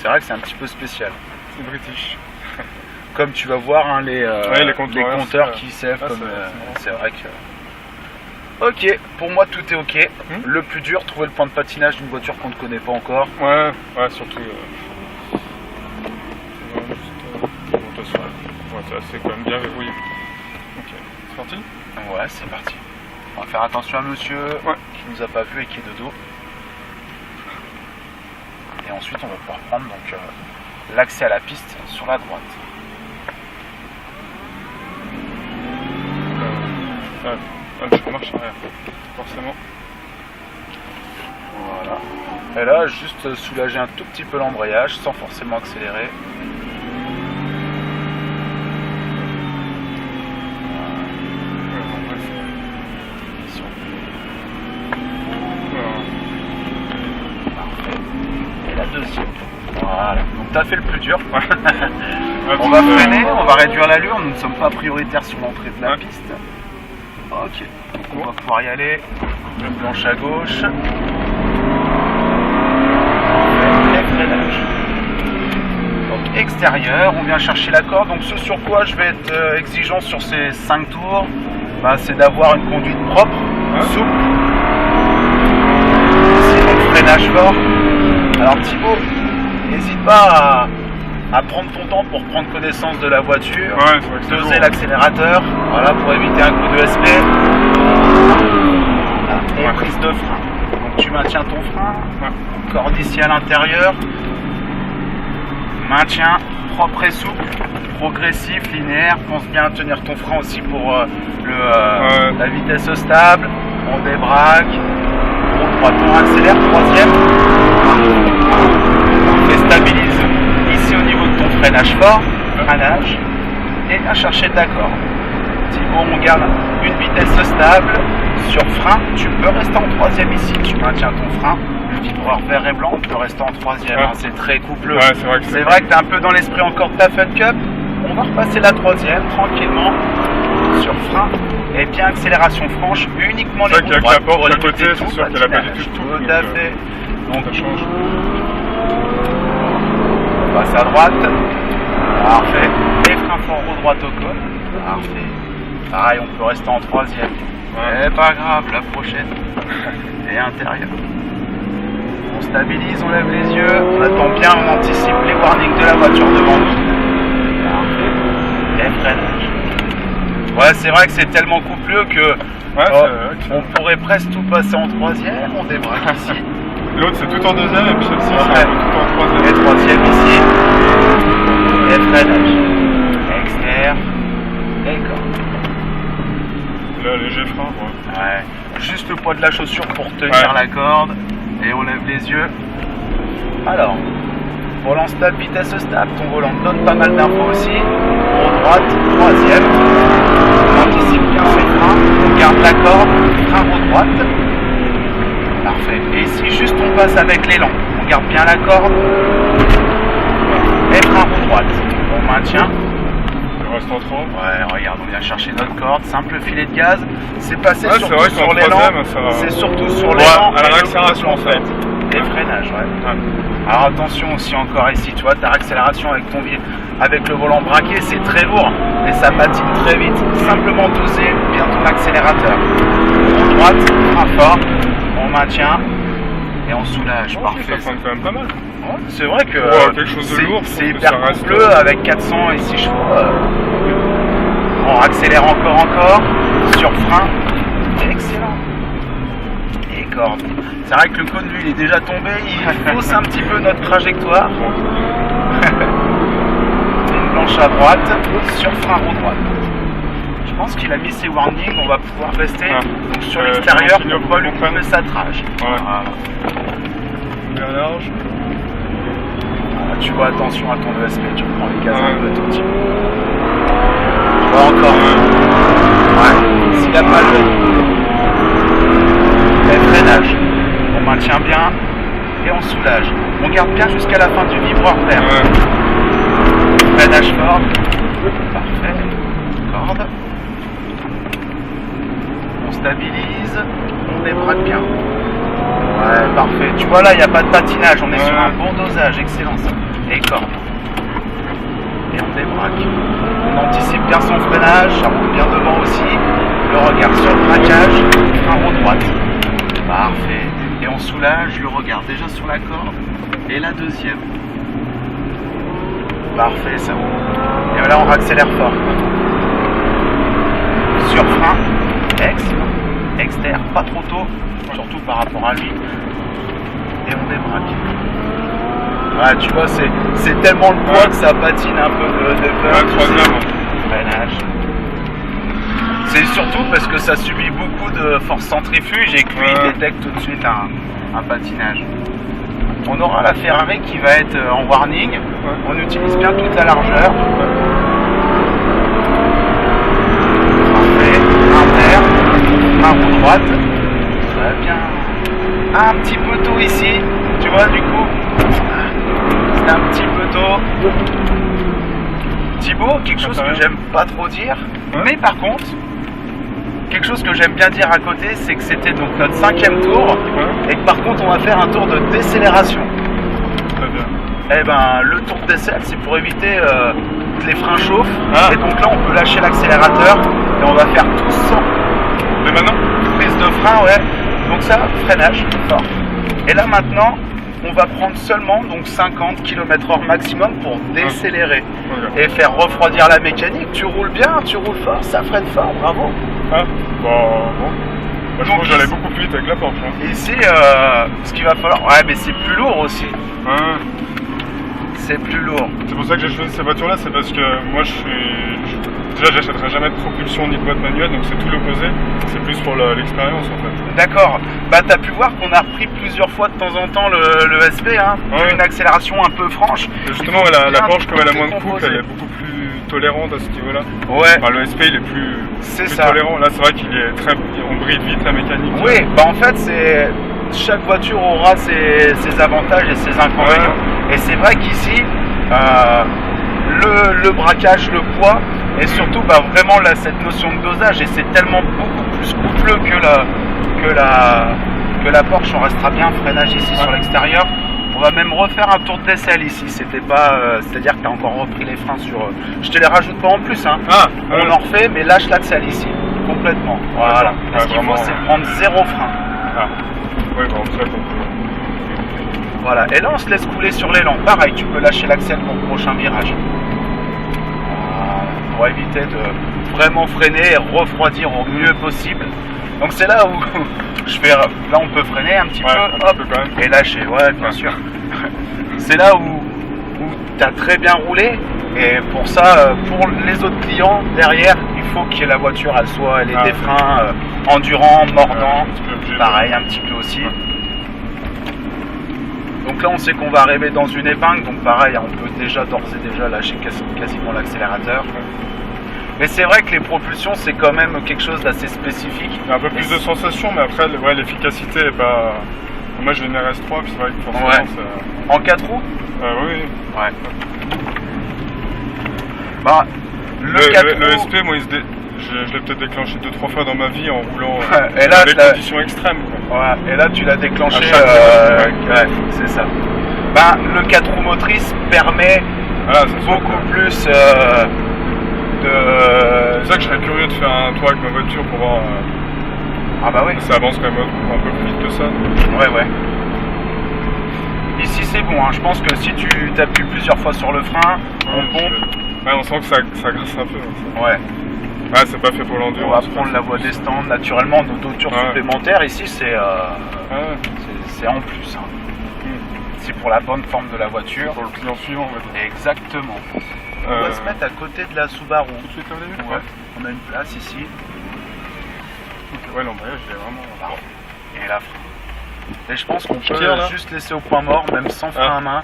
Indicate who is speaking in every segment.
Speaker 1: C'est vrai que c'est un petit peu spécial.
Speaker 2: C'est british.
Speaker 1: Comme tu vas voir, hein, les compteurs qui sèvent. C'est vrai que... Ok, pour moi tout est ok. Le plus dur, trouver le plan de patinage d'une voiture qu'on ne connaît pas encore.
Speaker 2: Ouais, surtout. C'est quand même bien verrouillé. Ok, c'est parti?
Speaker 1: Ouais, c'est parti. On va faire attention à monsieur qui nous a pas vu et qui est de dos. Et ensuite on va pouvoir prendre donc l'accès à la piste sur la droite.
Speaker 2: Je marche arrière, forcément.
Speaker 1: Voilà. Et là, juste soulager un tout petit peu l'embrayage sans forcément accélérer. Et la deuxième. Voilà. Donc tu as fait le plus dur. On va freiner, on va réduire l'allure. Nous ne sommes pas prioritaires sur l'entrée de la piste. Ok, donc on va pouvoir y aller, le planche à gauche, donc extérieur, on vient chercher la corde, donc ce sur quoi je vais être exigeant sur ces 5 tours, c'est d'avoir une conduite propre, souple, sinon le freinage fort. Alors Thibaut, n'hésite pas à prendre ton temps pour prendre connaissance de la voiture, doser l'accélérateur, voilà, pour éviter un coup de SP. Et prise de frein. Donc tu maintiens ton frein, corde ici à l'intérieur, maintien propre et souple, progressif, linéaire. Pense bien à tenir ton frein aussi pour la vitesse stable. On débraque, on droite, on accélère, troisième. On stabilise ici au niveau de ton freinage fort, freinage, et à chercher de la corde. Thibaut, on garde une vitesse stable. Sur frein, tu peux rester en troisième ici. Tu maintiens ton frein, le vibreur vert et blanc, tu peux rester en troisième. C'est très coupleux. C'est vrai que tu es un peu dans l'esprit encore de ta Fun Cup. On va repasser la troisième tranquillement sur frein. Et bien accélération franche, uniquement les roues droites pour
Speaker 2: à côté, c'est sûr qu'elle n'a pas du tout.
Speaker 1: Tout à fait. Donc
Speaker 2: ça change.
Speaker 1: On passe à droite. Parfait. Et frein fort roue droite au cône. Parfait. Pareil, on peut rester en troisième. Mais pas grave, la prochaine. Et intérieur. On stabilise, on lève les yeux, on attend bien, on anticipe les warnings de la voiture devant nous. Parfait. Et freinage. Ouais, c'est vrai que c'est tellement coupleux que on pourrait presque tout passer en troisième, on débraque ici.
Speaker 2: L'autre c'est tout en deuxième et puis celle-ci c'est tout en troisième.
Speaker 1: Et troisième ici. Et freinage. Externe. Et corde.
Speaker 2: Là, léger frein,
Speaker 1: juste le poids de la chaussure pour tenir la corde. Et on lève les yeux. Alors, volant stable, vitesse stable. Ton volant te donne pas mal d'infos aussi. Roue droite, troisième. On anticipe bien ses freins. On garde la corde. Frein roue droite. Parfait. Et ici, juste on passe avec l'élan. On garde bien la corde. Et frein roue droite. On maintient.
Speaker 2: Reste en 30.
Speaker 1: Ouais, regarde, on vient chercher notre corde, simple filet de gaz. C'est passé surtout
Speaker 2: vrai
Speaker 1: sur l'élan. C'est surtout sur l'élan.
Speaker 2: À la réaccélération en fait.
Speaker 1: Et le freinage, Alors attention aussi encore ici, tu vois, ta réaccélération avec le volant braqué, c'est très lourd. Et ça patine très vite. Simplement doser bien ton accélérateur. En droite, frein fort, on maintient. Et on soulage, parfait.
Speaker 2: Ça prend quand même pas mal.
Speaker 1: C'est vrai que
Speaker 2: quelque chose de lourd,
Speaker 1: c'est hyper coupleux avec 406 chevaux. On accélère encore, sur frein, excellent. Et corde. C'est vrai que le cône lui il est déjà tombé, il fausse un petit peu notre trajectoire. Une planche à droite, sur frein roue droite. Je pense qu'il a mis ses warnings, on va pouvoir rester donc sur l'extérieur pour pas lui couper sa trage. Voilà.
Speaker 2: Bien large.
Speaker 1: Tu vois, attention à ton ESP, tu prends les gaz un peu tout petit peu. Tu vois encore. S'il n'y a pas le freinage, on maintient bien et on soulage. On garde bien jusqu'à la fin du vibreur vert. Freinage fort. Parfait. Corde. On stabilise. On débraque bien. Ouais, parfait. Tu vois là, il n'y a pas de patinage. On est sur un bon dosage. Excellent ça. et corde. Et on débraque. On anticipe bien son freinage, ça monte bien devant aussi. Le regard sur le braquage, frein roue droite. Parfait. Et on soulage le regard déjà sur la corde et la deuxième. Parfait, ça roule. Et là on accélère fort. Sur frein, externe, pas trop tôt, surtout par rapport à lui. Et on débraque. Ouais, tu vois, c'est tellement le poids que ça patine un peu de peur. Freinage. C'est surtout parce que ça subit beaucoup de force centrifuge et que lui détecte tout de suite un patinage. On aura la Ferrari qui va être en warning. On utilise bien toute la largeur. Parfait. Inter. Main roue droite. Très bien. Un petit peu tôt ici. Tu vois, du coup, c'est un petit peu tôt. Thibaut, quelque chose que j'aime pas trop dire. Mais par contre, quelque chose que j'aime bien dire à côté, c'est que c'était donc notre 5e tour et que par contre on va faire un tour de décélération.
Speaker 2: Très bien.
Speaker 1: Eh ben le tour de décel, c'est pour éviter que les freins chauffent. Et donc là on peut lâcher l'accélérateur et on va faire tout sans.
Speaker 2: Mais maintenant
Speaker 1: Prise de frein, ouais. Donc ça, freinage fort. Et là maintenant, on va prendre seulement donc 50 km/h maximum pour décélérer et faire refroidir la mécanique. Tu roules bien, tu roules fort, ça freine fort, bravo.
Speaker 2: Ah, bon. Moi, je trouve que j'allais beaucoup plus vite avec la Porsche.
Speaker 1: Ici, ce qu'il va falloir... Ouais, mais c'est plus lourd aussi. C'est plus lourd.
Speaker 2: C'est pour ça que j'ai choisi ces voitures-là, c'est parce que moi, déjà, j'achèterai jamais de propulsion ni de boîte manuelle, donc c'est tout l'opposé. C'est plus pour l'expérience, en fait.
Speaker 1: D'accord. Bah, t'as pu voir qu'on a repris plusieurs fois de temps en temps le SP, hein. Une accélération un peu franche.
Speaker 2: Et justement, la Porsche, comme elle a moins de couple, elle est beaucoup plus tolérante à ce niveau-là.
Speaker 1: Ouais.
Speaker 2: Enfin, le SP, il est plus tolérant. Là, c'est vrai qu'il est très... On bride vite la mécanique.
Speaker 1: Oui, bah en fait, chaque voiture aura ses avantages et ses inconvénients. Et c'est vrai qu'ici, le braquage, le poids, et surtout vraiment là, cette notion de dosage, et c'est tellement beaucoup plus coupleux que la Porsche. On restera bien freinage ici sur l'extérieur. On va même refaire un tour de décel ici. C'était pas, c'est-à-dire que tu as encore repris les freins sur. Je te les rajoute pas en plus, hein. On en refait, mais lâche l'axel ici complètement. Voilà. Ce qu'il faut, c'est prendre 0 frein.
Speaker 2: Oui, bon, ça,
Speaker 1: voilà, et là on se laisse couler sur l'élan. Pareil, tu peux lâcher l'axel pour le prochain virage. Pour éviter de vraiment freiner et refroidir au mieux possible. Donc c'est là où là on peut freiner un petit peu, hop, et lâcher, ouais, bien sûr. C'est là où tu as très bien roulé. Et pour ça, pour les autres clients derrière, il faut que la voiture elle ait des freins endurants, mordants, pareil un petit peu aussi. Donc là on sait qu'on va arriver dans une épingle, donc pareil on peut d'ores et déjà lâcher quasiment l'accélérateur. Mais c'est vrai que les propulsions c'est quand même quelque chose d'assez spécifique.
Speaker 2: Il y a un peu plus de sensations, mais après l'efficacité est pas... Moi j'ai une RS3, puis c'est vrai que forcément
Speaker 1: En 4 roues
Speaker 2: oui.
Speaker 1: Ouais. Bah,
Speaker 2: le SP, moi, je l'ai peut-être déclenché 2-3 fois dans ma vie en roulant
Speaker 1: et là,
Speaker 2: avec conditions extrêmes.
Speaker 1: Ouais, et là, tu l'as déclenché. C'est ça. Bah, le 4 roues motrices permet beaucoup plus de.
Speaker 2: C'est ça que je serais curieux de faire un tour avec ma voiture pour voir. Ça avance quand même un peu plus vite que ça.
Speaker 1: Ouais. Ici c'est bon, hein. Je pense que si tu t'appuies plusieurs fois sur le frein, on pompe.
Speaker 2: Ouais, on sent que ça graisse un peu. Ça.
Speaker 1: Ouais.
Speaker 2: C'est pas fait pour l'enduro.
Speaker 1: On va prendre la voie des stands naturellement, nos doutures supplémentaires. Ici c'est en plus. Hein. C'est pour la bonne forme de la voiture.
Speaker 2: Pour le client suivant, on va dire.
Speaker 1: Exactement. On va se mettre à côté de la Subaru.
Speaker 2: Tout de suite,
Speaker 1: on a une place ici.
Speaker 2: Ouais, l'embrayage il est vraiment.
Speaker 1: Et la frein. Et je pense qu'on peut juste laisser au point mort, même sans frein à main.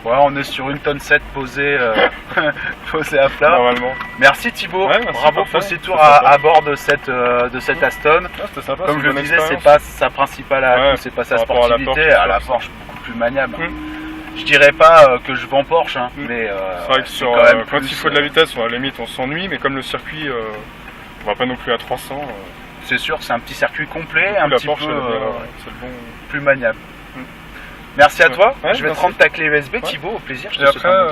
Speaker 1: Ouais, on est sur une tonne 7 posée à plat.
Speaker 2: Normalement.
Speaker 1: Merci Thibaut. Bravo pour ces tours à bord de cette Aston.
Speaker 2: C'était sympa.
Speaker 1: Comme je le disais, c'est pas sa principale atout, c'est pas sa sportivité. À la Porsche, beaucoup plus maniable. Je dirais pas que je vends Porsche, hein, mais
Speaker 2: c'est vrai que quand il faut de la vitesse, à la limite on s'ennuie, mais comme le circuit, on va pas non plus à 300.
Speaker 1: C'est sûr que c'est un petit circuit complet, un petit peu plus maniable. Merci à toi.
Speaker 2: Ouais,
Speaker 1: Je vais te
Speaker 2: merci.
Speaker 1: rendre ta clé USB, Thibaut, au plaisir. Je
Speaker 2: Et
Speaker 1: te souhaite un
Speaker 2: après,
Speaker 1: bon